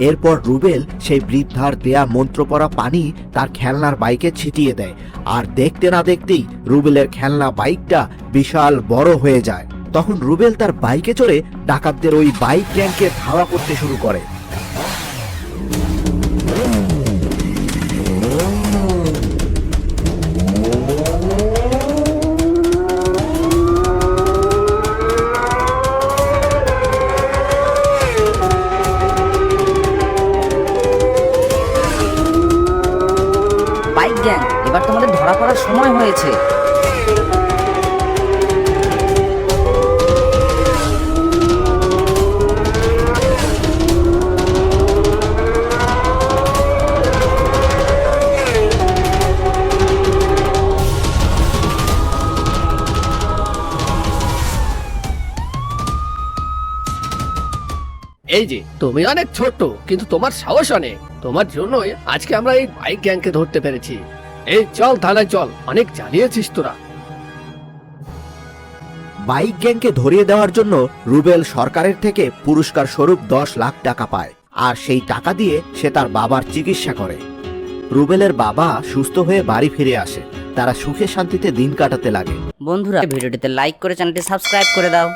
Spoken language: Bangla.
এরপর রুবেল সেই বৃদ্ধার দেয়া মন্ত্রপড়া পানি তার খেলনার বাইকে ছিটিয়ে দেয়, আর দেখতে না দেখতেই রুবেলের খেলনা বাইকটা বিশাল বড় হয়ে যায়। তখন রুবেল তার বাইকে চড়ে ডাকাতদের ওই বাইক গ্যাংকে ধাওয়া করতে শুরু করে। বাইক গ্যাং, এবার তোমাদের ধরা পড়ার সময় হয়েছে। এই যে তুমি অনেক ছোট, কিন্তু তোমার সাহস অনেক। তোমার জন্যই আজকে আমরা এই বাইক গ্যাংকে ধরতে পেরেছি। এই চল থানায় চল, অনেক জ্বালিয়েছিস তোরা। বাইক গ্যাংকে ধরিয়ে দেওয়ার জন্য রুবেল সরকারের থেকে পুরস্কার স্বরূপ 10 লাখ টাকা পায়, আর সেই টাকা দিয়ে সে তার বাবার চিকিৎসা করে। রুবেলের বাবা সুস্থ হয়ে বাড়ি ফিরে আসে। তারা সুখে শান্তিতে দিন কাটাতে লাগে। বন্ধুরা, ভিডিওটিতে লাইক করে চ্যানেলটি সাবস্ক্রাইব করে দাও।